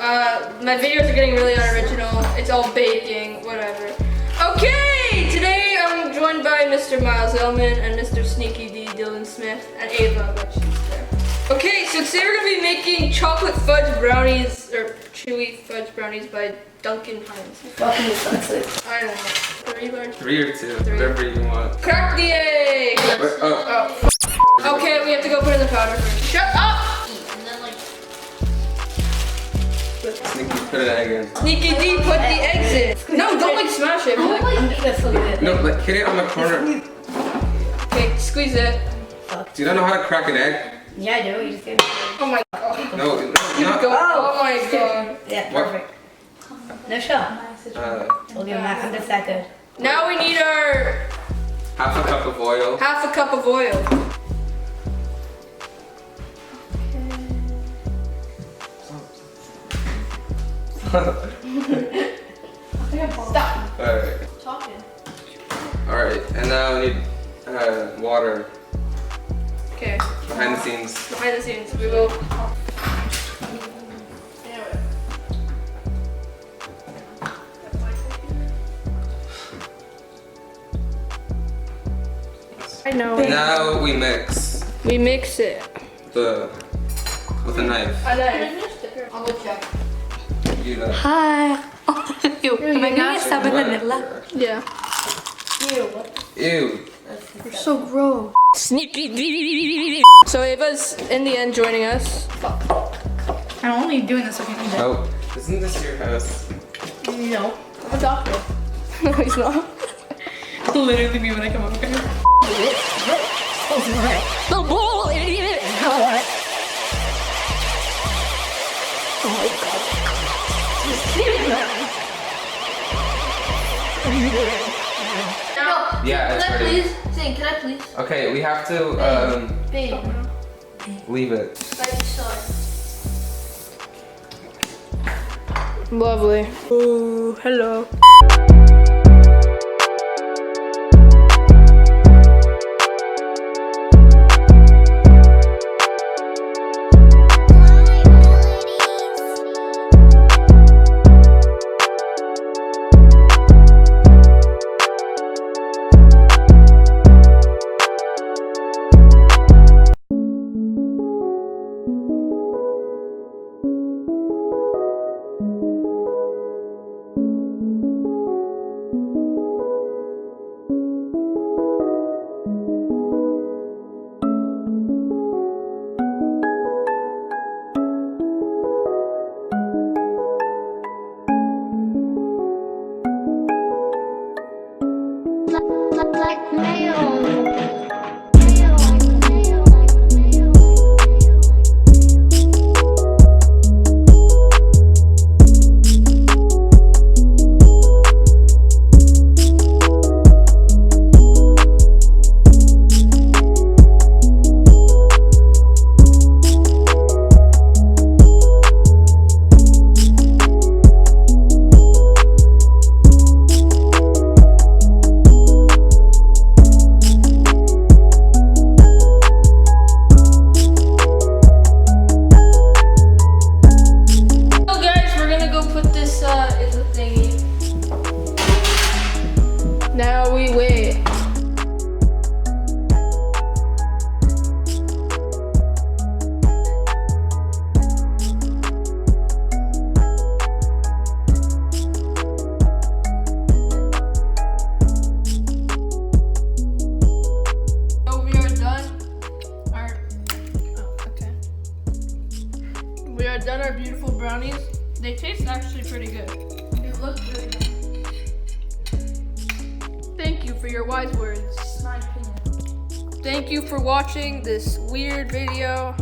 My videos are getting really unoriginal. It's all baking, whatever. Okay, today I'm joined by Mr. Miles Ellman and Mr. Sneaky D, Dylan Smith, and Ava, but she's there. Okay, so today we're gonna be making chocolate fudge brownies, or chewy fudge brownies by Duncan Hines. Fucking dyslexic. I don't know. 3 large? 3 or 2, whatever you want. Crack the egg! Okay, we have to go put in the powder first. Shut up! And then like... Sneaky, put an egg in. Sneaky D, put the eggs in. No, don't like smash it. Like, That's so good. No, like hit it on the corner. okay, squeeze it. Do you not know how to crack an egg? Yeah, I do. You just gave me. Oh my god. No, not. Go. Oh my god. Yeah, What? perfect. No shot. We'll give him that. I'm just that good. Now we need our Half a cup of oil. half a cup of oil. Stop. Alright. Talking. Alright, and now we need water. Okay. Behind the scenes. Behind the scenes, we will. I know. Now we mix We mix it. with a knife. I know. I'll go check. Do that. Hi. Am I gonna get some vanilla? Yeah. Ew. You're so gross. Sneaky. So Ava's in the end joining us. I'm only doing this so I can eat it. Oh, isn't this your house? No. I'm a doctor. No, he's not. Literally me when I come over here. The bull idiot. Yeah, it's Can I ready. please? Zane, can I please? Okay, we have to Babe. leave it. Sorry. Lovely. Ooh, hello. Now we wait. So we are done. We are done our beautiful brownies. They taste actually pretty good. It looks really good. Thank you for your wise words. It's my opinion. Thank you for watching this weird video.